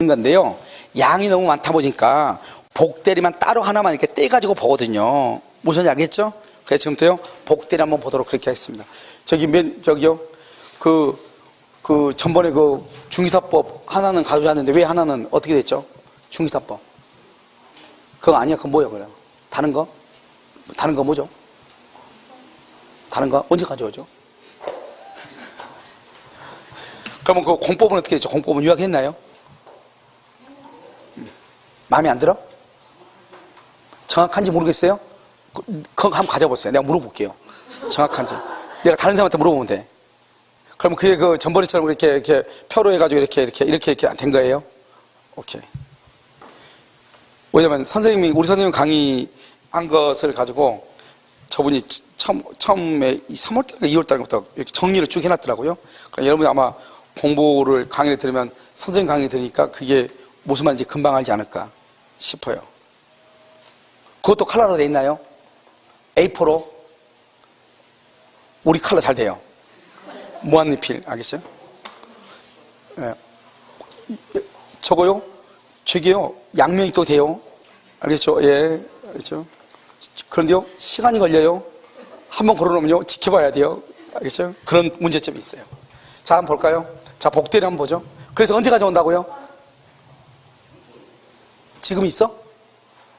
건데요. 양이 너무 많다 보니까 복대리만 따로 하나만 이렇게 떼가지고 보거든요. 무슨 알겠죠? 그래서 지금부터요, 복대리 한번 보도록 그렇게 하겠습니다. 저기요, 전번에 중기사법 하나는 가져왔는데 왜 하나는 어떻게 됐죠? 중기사법. 그거 아니야? 그거 뭐예요, 그럼? 다른 거? 다른 거 뭐죠? 다른 거? 언제 가져오죠? 그러면 그 공법은 어떻게 됐죠? 공법은 유학했나요? 마음에 안 들어? 정확한지 모르겠어요? 그거 한번 가져보세요. 내가 물어볼게요. 정확한지. 내가 다른 사람한테 물어보면 돼. 그럼 그게 전번에처럼 이렇게 표로 해가지고 이렇게 된 거예요? 오케이. 왜냐면 우리 선생님이 강의한 것을 가지고 저분이 처음에 3월달인가 2월달부터 이렇게 정리를 쭉 해놨더라고요. 그럼 여러분이 아마 공부를 강의를 들으면 선생님 강의 들으니까 그게 무슨 말인지 금방 알지 않을까 싶어요. 그것도 컬러로 돼 있나요? A4로? 우리 컬러 잘 돼요. 무한리필, 알겠어요? 예. 저거요? 저게요, 양면이 또 돼요. 알겠죠? 예, 알겠죠? 그런데요, 시간이 걸려요. 한번 걸어놓으면요, 지켜봐야 돼요. 알겠죠? 그런 문제점이 있어요. 자, 한번 볼까요? 자, 복대리 한번 보죠. 그래서 언제 가져온다고요? 지금 있어?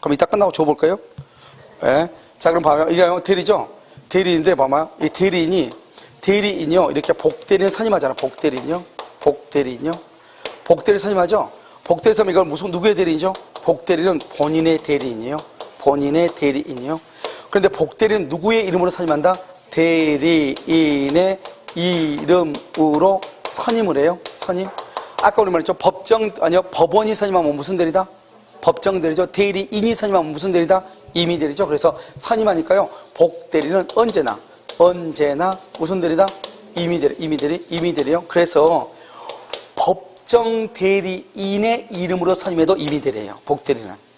그럼 이따 끝나고 줘볼까요? 예. 자, 그럼 봐요. 이게 대리죠? 대리인데, 봐봐. 이 대리인이요. 이렇게 복대리를 선임하잖아. 복대리인요. 복대리를 선임하죠? 복대리 선임, 이걸 누구의 대리인이죠? 복대리는 본인의 대리인이에요. 그런데 복대리는 누구의 이름으로 선임한다? 대리인의 이름으로 선임을 해요. 선임. 아까 우리 말했죠? 법원이 선임하면 무슨 대리다? 법정대리죠. 대리인이 선임하면 무슨 대리다? 임의대리죠. 그래서 선임하니까요, 복대리는 언제나 무슨 대리다? 임의대리요. 그래서 법정대리인의 이름으로 선임해도 임의대리예요. 복대리는.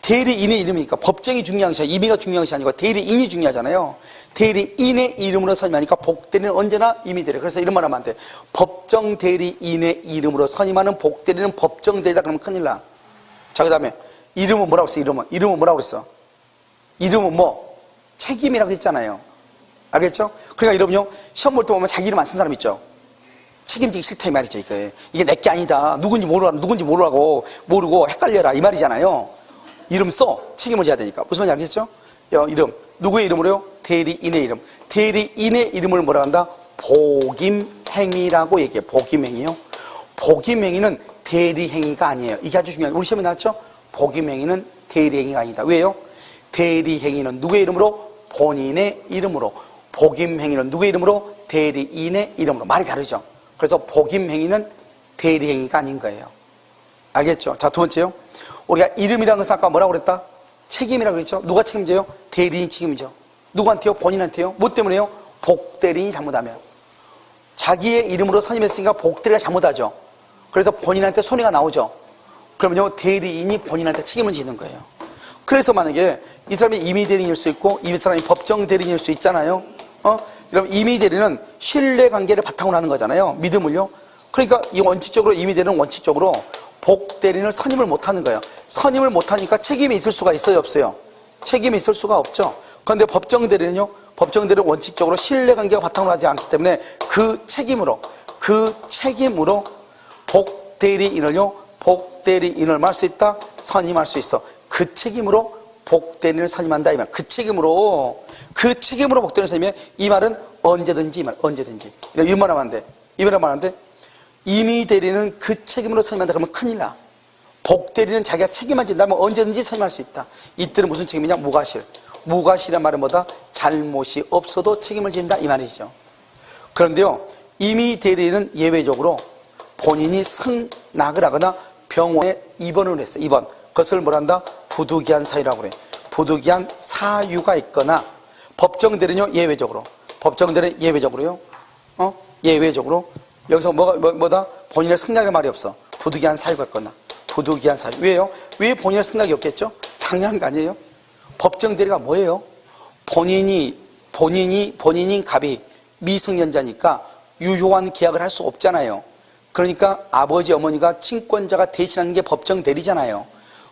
대리인의 이름이니까 법정이 중요한 것이 아니라 임의가 중요한 것이 아니고 대리인이 중요하잖아요. 대리인의 이름으로 선임하니까 복대리는 언제나 임의대리. 그래서 이런 말 하면 안 돼. 법정대리인의 이름으로 선임하는 복대리는 법정대리다 그러면 큰일 나. 자, 그 다음에 이름은 뭐라고 했어? 이름은 뭐라고 했어? 이름은 뭐? 책임이라고 했잖아요. 알겠죠? 그러니까 여러분요, 시험 볼 때 보면 자기 이름 안 쓴 사람 있죠? 책임지기 싫다 이 말이죠. 이게 내게 아니다. 누군지 모르고 헷갈려라 이 말이잖아요. 이름 써. 책임을 져야 되니까. 무슨 말인지 알겠죠? 이름. 누구의 이름으로요? 대리인의 이름. 대리인의 이름을 뭐라 한다? 복임행위라고 얘기해요. 복임행위요. 복임행위는 대리행위가 아니에요. 이게 아주 중요해요. 우리 시험에 나왔죠? 복임행위는 대리행위가 아니다. 왜요? 대리행위는 누구의 이름으로? 본인의 이름으로. 복임행위는 누구의 이름으로? 대리인의 이름으로. 말이 다르죠? 그래서 복임행위는 대리행위가 아닌 거예요. 알겠죠? 자, 두 번째요. 우리가 이름이라는 것은 아까 뭐라고 그랬다? 책임이라고 그랬죠? 누가 책임져요? 대리인 책임이죠. 누구한테요? 본인한테요? 뭐 때문에요? 복대리인이 잘못하면. 자기의 이름으로 선임했으니까 복대리가 잘못하죠. 그래서 본인한테 손해가 나오죠. 그러면요, 대리인이 본인한테 책임을 지는 거예요. 그래서 만약에 이 사람이 임의대리인일 수 있고 이 사람이 법정대리인일 수 있잖아요. 여러분, 임의대리는 신뢰관계를 바탕으로 하는 거잖아요. 믿음을요. 그러니까 이 임의대리는 원칙적으로 복대리인을 선임을 못하는 거예요. 선임을 못하니까 책임이 있을 수가 있어요, 없어요? 책임이 있을 수가 없죠. 그런데 법정대리는요, 법정대리는 원칙적으로 신뢰관계가 바탕으로 하지 않기 때문에 그 책임으로 복대리인을 말 수 있다? 선임할 수 있어. 그 책임으로 복대리인을 선임한다 이 말. 그 책임으로 복대리인을 선임해. 이 말은 언제든지 이런 말 하면 안 돼. 임의대리는 그 책임으로 선임한다 그러면 큰일 나. 복대리는 자기가 책임을 진다면 언제든지 선임할 수 있다. 이때는 무슨 책임이냐? 무과실이란 말은 뭐다? 잘못이 없어도 책임을 진다 이 말이죠. 그런데요, 임의대리는 예외적으로 본인이 승낙을 하거나 병원에 입원을 했어. 그것을 뭐란다? 부득이한 사유라고 그래. 부득이한 사유가 있거나. 법정대리는요, 예외적으로요. 예외적으로. 여기서 뭐다? 본인의 승낙의 말이 없어. 부득이한 사유가 있거나. 부득이한 사유. 왜요? 왜 본인의 승낙이 없겠죠? 상냥한 거 아니에요? 법정대리가 뭐예요? 본인인 갑이 미성년자니까 유효한 계약을 할 수 없잖아요. 그러니까 아버지, 어머니가 친권자가 대신하는 게 법정 대리잖아요.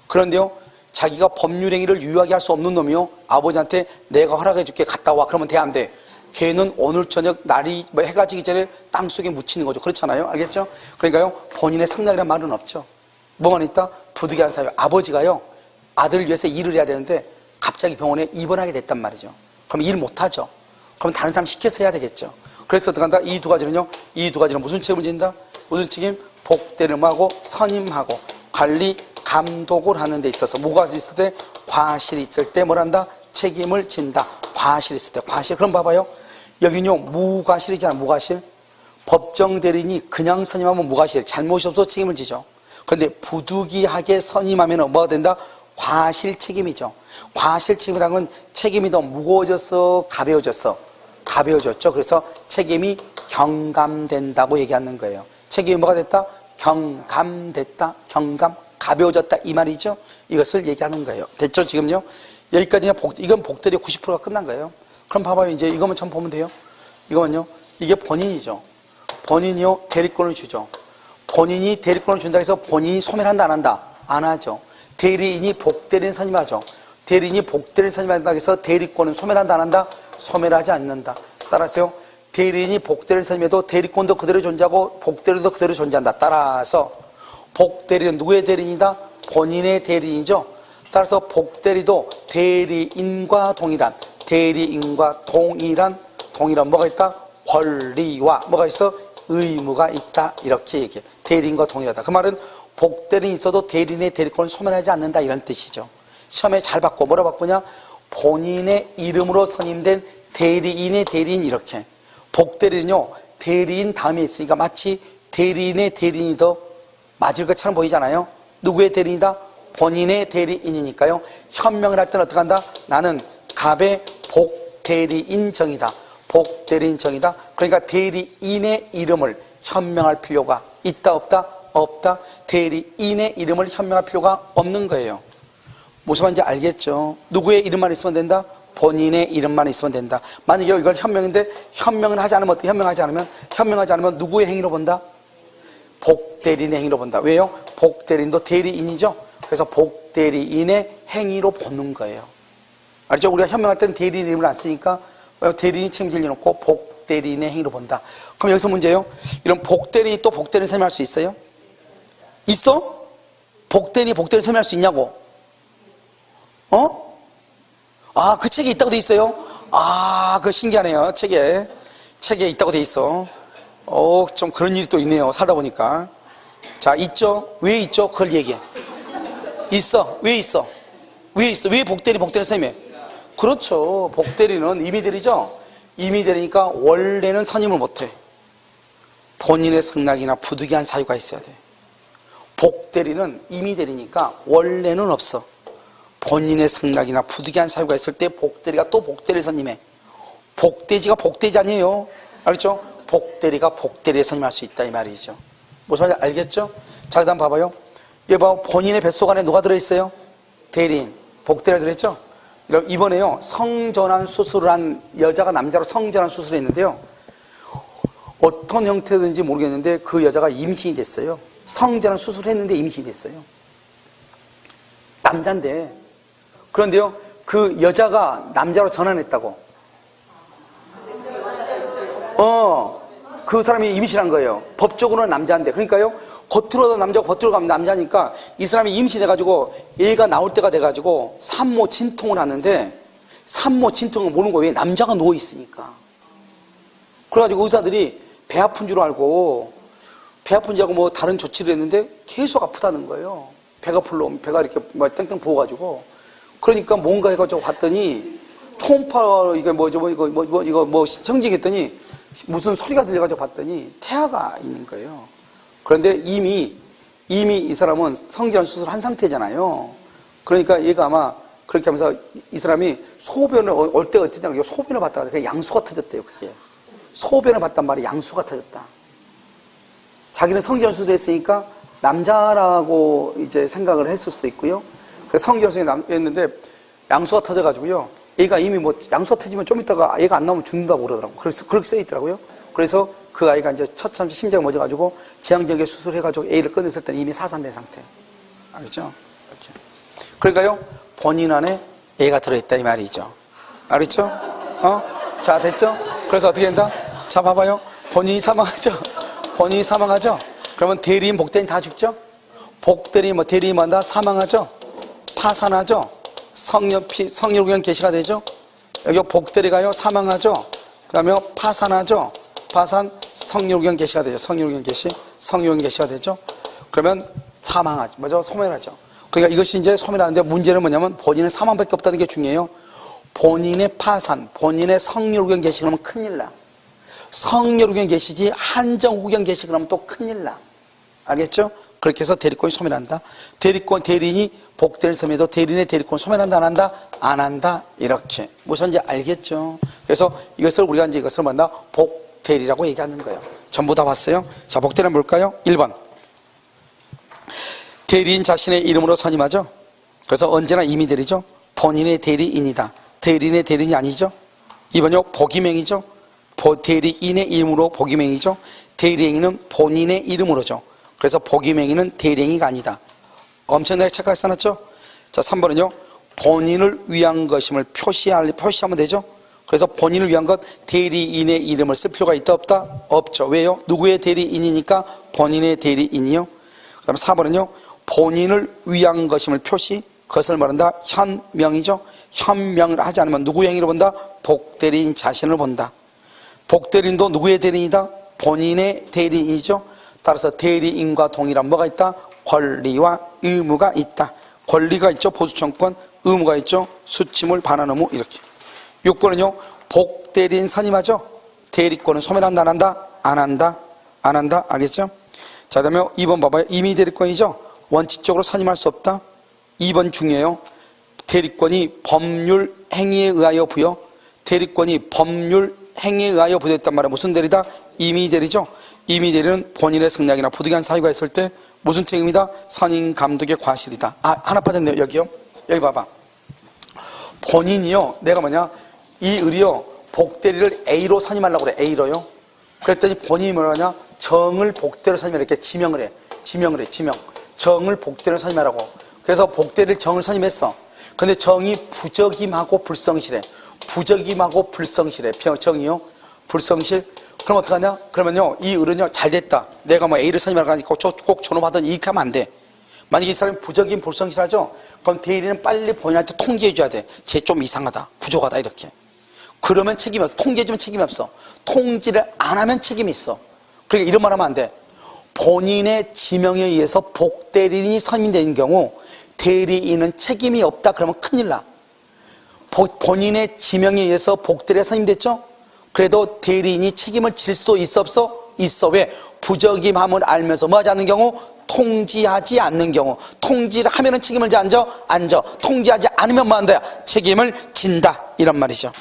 그런데요, 자기가 법률행위를 유효하게 할 수 없는 놈이요, 아버지한테 내가 허락해 줄게 갔다 와. 그러면 돼, 안 돼? 걔는 오늘 저녁 날이 해가 지기 전에 땅속에 묻히는 거죠. 그렇잖아요. 알겠죠? 그러니까요, 본인의 승낙이라는 말은 없죠. 뭐만 있다? 부득이한 사유. 아버지가요, 아들을 위해서 일을 해야 되는데 갑자기 병원에 입원하게 됐단 말이죠. 그럼 일 못하죠. 그럼 다른 사람 시켜서 해야 되겠죠. 그래서 어떡한다? 이 두 가지는요, 이 두 가지는 무슨 책임을 진다? 무슨 책임? 복대름하고 선임하고 관리, 감독을 하는 데 있어서 뭐가 있을 때? 과실이 있을 때 뭘 한다? 책임을 진다. 과실이 있을 때. 과실. 그럼 봐봐요. 여기는요, 무과실이잖아. 무과실. 법정 대리인이 그냥 선임하면 무과실. 잘못이 없어서 책임을 지죠. 그런데 부득이하게 선임하면 뭐가 된다? 과실 책임이죠. 과실 책임이라는 건 책임이 더 무거워졌어? 가벼워졌어? 가벼워졌죠. 그래서 책임이 경감된다고 얘기하는 거예요. 책임이 뭐가 됐다? 경감됐다. 경감. 가벼워졌다. 이 말이죠. 이것을 얘기하는 거예요. 됐죠? 지금요? 여기까지 이건 복대리 90%가 끝난 거예요. 그럼 봐봐요. 이제 이것만 참 보면 돼요. 이거는요, 이게 본인이죠. 본인이요, 대리권을 주죠. 본인이 대리권을 준다 해서 본인이 소멸한다, 안 한다? 안 하죠. 대리인이 복대리인 선임하죠. 대리인이 복대리인 선임한다 해서 대리권은 소멸한다, 안 한다? 소멸하지 않는다. 따라서요, 대리인이 복대리인 선임해도 대리권도 그대로 존재하고 복대리도 그대로 존재한다. 따라서 복대리는 누구의 대리인이다? 본인의 대리인이죠. 따라서 복대리도 대리인과 동일한 뭐가 있다? 권리와 뭐가 있어? 의무가 있다. 이렇게 얘기해. 대리인과 동일하다. 그 말은 복대리인이 있어도 대리인의 대리권을 소멸하지 않는다. 이런 뜻이죠. 시험에 잘 바꿔. 뭐라 바꾸냐? 본인의 이름으로 선임된 대리인의 대리인 이렇게. 복대리는요, 대리인 다음에 있으니까 마치 대리인의 대리인이 더 맞을 것처럼 보이잖아요. 누구의 대리인이다? 본인의 대리인이니까요. 현명을 할 때는 어떻게 한다? 나는 갑의 복대리인정이다. 복대리인정이다. 그러니까 대리인의 이름을 현명할 필요가 있다, 없다? 없다. 대리인의 이름을 현명할 필요가 없는 거예요. 무슨 말인지 알겠죠? 누구의 이름만 있으면 된다? 본인의 이름만 있으면 된다. 만약에 이걸 현명인데 현명을 하지 않으면 어떻게? 현명하지 않으면 누구의 행위로 본다? 복대리인의 행위로 본다. 왜요? 복대리인도 대리인이죠. 그래서 복대리인의 행위로 보는 거예요. 알죠? 우리가 현명할 때는 대리인 이름을 안 쓰니까 대리인이 책임질 일 없고 복대리인의 행위로 본다. 그럼 여기서 문제예요. 이런 복대리인이 또 복대리인 설명할 수 있어요? 있어? 복대리인이 복대리인 설명할 수 있냐고? 아, 그 책에 있다고 돼 있어요? 아, 그거 신기하네요. 책에 있다고 돼 있어. 좀 그런 일이 또 있네요. 살다 보니까. 자, 있죠? 왜 있죠? 그걸 얘기해. 있어. 왜 있어? 왜 복대리인 선임해? 그렇죠. 복대리는 임의대리죠? 임의대리니까 원래는 선임을 못해. 본인의 승낙이나 부득이한 사유가 있어야 돼. 복대리는 임의대리니까 원래는 없어. 본인의 승낙이나 부득이한 사유가 있을 때 복대리가 또 복대리를 선임해. 복대지가 복대지 아니에요. 알겠죠? 복대리가 복대리에 선임할 수 있다 이 말이죠. 무슨 말인지 알겠죠? 자, 그 다음 봐봐요. 여기 봐, 본인의 뱃속 안에 누가 들어있어요? 대리인. 복대리가 들어있죠? 이번에요, 성전환 수술을 한 여자가 남자로 성전환 수술을 했는데요, 어떤 형태든지 모르겠는데 그 여자가 임신이 됐어요. 성전환 수술을 했는데 임신이 됐어요. 남자인데. 그런데요, 그 여자가 남자로 전환했다고. 그 사람이 임신한 거예요. 법적으로는 남자인데. 그러니까요, 겉으로도 남자고 겉으로 가면 남자니까 이 사람이 임신해가지고 애가 나올 때가 돼가지고 산모 진통을 하는데, 산모 진통을 모르는 거예요. 왜? 남자가 누워있으니까. 그래가지고 의사들이 배 아픈 줄 알고 뭐 다른 조치를 했는데 계속 아프다는 거예요. 배가 이렇게 막 땡땡 부어가지고. 그러니까 뭔가 해가지고 봤더니 초음파 이거 청진했더니 무슨 소리가 들려가지고 봤더니 태아가 있는 거예요. 그런데 이미 이 사람은 성전환 수술을 한 상태잖아요. 그러니까 얘가 아마 그렇게 하면서 이 사람이 소변을 올 때가 어땠냐면 소변을 봤다가 그게 양수가 터졌대요. 그게 소변을 봤단 말이에요. 양수가 터졌다. 자기는 성전환 수술을 했으니까 남자라고 이제 생각을 했을 수도 있고요. 그래서 성전환 수술을 했는데 양수가 터져가지고요. 얘가 이미 양수가 터지면 좀 있다가 얘가 안 나오면 죽는다고 그러더라고요. 그래서 그렇게 써 있더라고요. 그래서 그 아이가 이제 처참 심장이 멎어가지고 제왕절개 수술해가지고 A를 꺼냈을 때는 이미 사산된 상태. 알겠죠? 이렇게. 그러니까요, 본인 안에 A가 들어있다 이 말이죠. 알겠죠? 자, 됐죠? 그래서 어떻게 된다? 자, 봐봐요. 본인이 사망하죠? 본인이 사망하죠? 그러면 대리인, 복대리인 다 죽죠? 복대리인, 대리인 한다? 사망하죠? 파산하죠? 성혈구경 개시가 되죠? 여기 복대리가요, 사망하죠? 그 다음에 파산하죠? 파산, 성혈구경 개시가 되죠? 성혈구경 개시, 성혈구경 개시가 되죠? 그러면 사망하죠. 뭐죠? 소멸하죠. 그러니까 이것이 이제 소멸하는데 문제는 뭐냐면 본인의 사망밖에 없다는 게 중요해요. 본인의 파산, 본인의 성혈구경 개시 그러면 큰일 나. 성혈구경 개시지 한정후경 개시 그러면 또 큰일 나. 알겠죠? 그렇게 해서 대리권이 소멸한다. 대리인이 복대를 섬에도 대리인의 대리권 소멸한다, 안 한다? 안 한다. 이렇게. 무슨지 알겠죠? 그래서 이것을 우리가 이제 이것을 만나 복대리라고 얘기하는 거예요. 전부 다 봤어요? 자, 복대리는 뭘까요? 1번. 대리인 자신의 이름으로 선임하죠? 그래서 언제나 임의대리죠? 본인의 대리인이다. 대리인의 대리인이 아니죠? 2번요, 복임행이죠? 대리인의 이름으로 복임행이죠? 대리행위는 본인의 이름으로죠. 그래서 복임행위는 대리행위가 아니다. 엄청나게 착각해 써놨죠? 자, 3번은요, 본인을 위한 것임을 표시하면 되죠? 그래서 본인을 위한 것, 대리인의 이름을 쓸 필요가 있다, 없다? 없죠. 왜요? 누구의 대리인이니까 본인의 대리인이요. 그 다음에 4번은요, 본인을 위한 것임을 표시, 그것을 말한다, 현명이죠? 현명을 하지 않으면 누구의 행위를 본다? 복대리인 자신을 본다. 복대리인도 누구의 대리인이다? 본인의 대리인이죠? 따라서 대리인과 동일한 뭐가 있다? 권리와 의무가 있다. 권리가 있죠? 보수청권, 의무가 있죠? 수침을 반환 의무, 이렇게. 6번은요, 복대리인 선임하죠? 대리권은 소멸한다, 안 한다? 안 한다? 안 한다? 알겠죠? 자, 그 다음에 2번 봐봐요. 임의대리권이죠? 원칙적으로 선임할 수 없다. 2번 중요해요. 대리권이 법률 행위에 의하여 부여. 대리권이 법률 행위에 의하여 부여했단 말이야. 무슨 대리다? 임의대리죠? 임의대리는 본인의 승낙이나 부득이한 사유가 있을 때 무슨 책임이다? 선임 감독의 과실이다. 아, 하나 빠졌네요. 여기요. 여기 봐봐. 본인이요, 내가 뭐냐, 이 을이요, 복대리를 A로 선임하려고 그래. A로요. 그랬더니 본인이 뭐라냐, 정을 복대로 선임하라. 이렇게 지명을 해. 정을 복대로 선임하라고. 그래서 복대리를 정을 선임했어. 근데 정이 부적임하고 불성실해. 정이요, 불성실. 그럼 어떡하냐? 그러면요, 이 을은요, 잘 됐다. 내가 뭐 A를 선임하라고 하니까 꼭 저놈하던 이렇게 하면 안 돼. 만약에 이 사람이 부적임, 불성실하죠? 그럼 대리는 빨리 본인한테 통지해줘야 돼. 쟤 좀 이상하다, 부족하다, 이렇게. 그러면 책임이 없어. 통지해주면 책임이 없어. 통지를 안 하면 책임이 있어. 그러니까 이런 말 하면 안 돼. 본인의 지명에 의해서 복대리인이 선임되는 경우 대리인은 책임이 없다. 그러면 큰일 나. 본인의 지명에 의해서 복대리가 선임됐죠? 그래도 대리인이 책임을 질 수도 있어, 없어? 있어. 왜? 부적임함을 알면서 뭐 하지 않는 경우? 통지하지 않는 경우. 통지를 하면은 책임을 져, 안 져. 통지하지 않으면 뭐 한다? 책임을 진다. 이런 말이죠.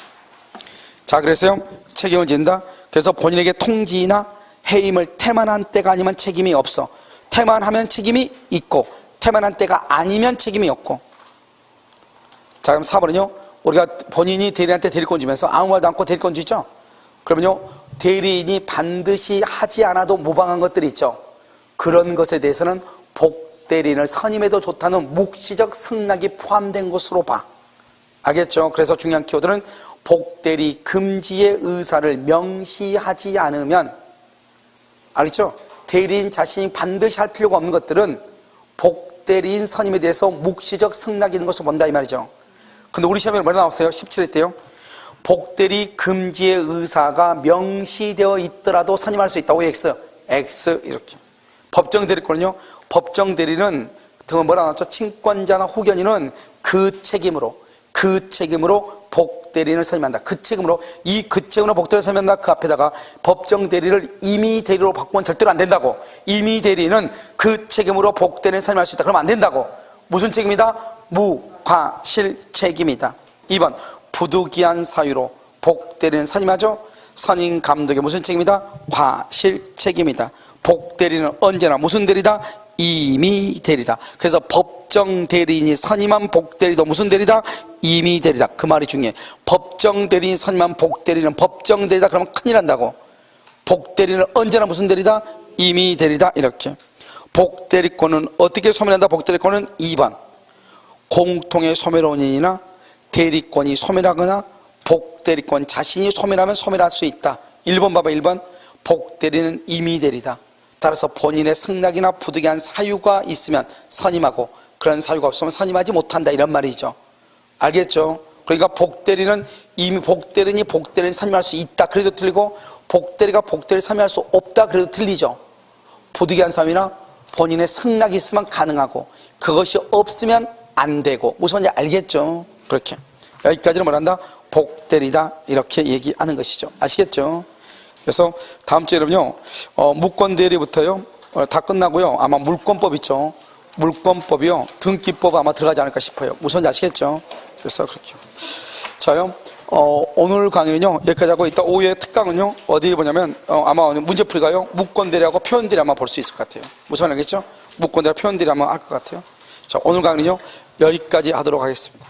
자, 그래서요, 책임을 진다. 그래서 본인에게 통지나 해임을 태만한 때가 아니면 책임이 없어. 태만하면 책임이 있고, 태만한 때가 아니면 책임이 없고. 자, 그럼 4번은요, 우리가 본인이 대리인한테 대리권 주면서 아무 말도 않고 대리권 주죠? 그러면요, 대리인이 반드시 하지 않아도 무방한 것들이 있죠. 그런 것에 대해서는 복대리인을 선임해도 좋다는 묵시적 승낙이 포함된 것으로 봐. 알겠죠? 그래서 중요한 키워드는 복대리 금지의 의사를 명시하지 않으면, 알겠죠? 대리인 자신이 반드시 할 필요가 없는 것들은 복대리인 선임에 대해서 묵시적 승낙이 있는 것으로 본다 이 말이죠. 근데 우리 시험에 뭐라 나왔어요? 17회 때요. 복대리 금지의 의사가 명시되어 있더라도 선임할 수 있다고 X 이렇게. 법정 대리권은요, 법정 대리는 뭐라 나왔죠? 친권자나 후견인은 그 책임으로 복대리인을 선임한다. 그 책임으로 복대리를 선임한다. 그 앞에다가 법정 대리를 임의 대리로 바꾸면 절대로 안 된다고. 임의 대리는 그 책임으로 복대리를 선임할 수 있다. 그러면 안 된다고. 무슨 책임이다? 무과실 책임이다. 2번 부득이한 사유로 복대리는 선임하죠. 선임 감독의 무슨 책임이다? 과실 책임이다. 복대리는 언제나 무슨 대리다? 임의 대리다. 그래서 법정 대리인이 선임한 복대리도 무슨 대리다? 임의 대리다. 그 말이 중요해. 법정 대리인이 선임한 복대리는 법정 대리다. 그러면 큰일 난다고. 복대리는 언제나 무슨 대리다? 임의대리다. 이렇게. 복대리권은 어떻게 소멸한다? 복대리권은 2번 공통의 소멸원인이나 대리권이 소멸하거나 복대리권 자신이 소멸하면 소멸할 수 있다. 1번 봐봐. 1번 복대리는 임의대리다. 따라서 본인의 승낙이나 부득이한 사유가 있으면 선임하고 그런 사유가 없으면 선임하지 못한다. 이런 말이죠. 알겠죠? 그러니까 복대리는 이미 복대리는 선임할 수 있다. 그래도 틀리고 복대리가 복대리를 선임할 수 없다. 그래도 틀리죠. 부득이한 사유나 본인의 승낙이 있으면 가능하고 그것이 없으면 안 되고 무슨 말인지 알겠죠? 그렇게 여기까지는 뭐란다? 복대리다. 이렇게 얘기하는 것이죠. 아시겠죠? 그래서 다음 주에 여러분요 무권대리부터요 다 끝나고요 아마 물권법 있죠. 물권법이요 등기법 아마 들어가지 않을까 싶어요. 무슨 말인지 아시겠죠? 그래서 그렇게 자요 오늘 강의는요 여기까지 하고 이따 오후에 특강은요 어디에 보냐면 아마 문제풀이가요 무권대리하고 표현대리 아마 볼 수 있을 것 같아요. 무슨 말인지 알겠죠? 무권대리 표현대리 아마 할 것 같아요. 자 오늘 강의는요 여기까지 하도록 하겠습니다.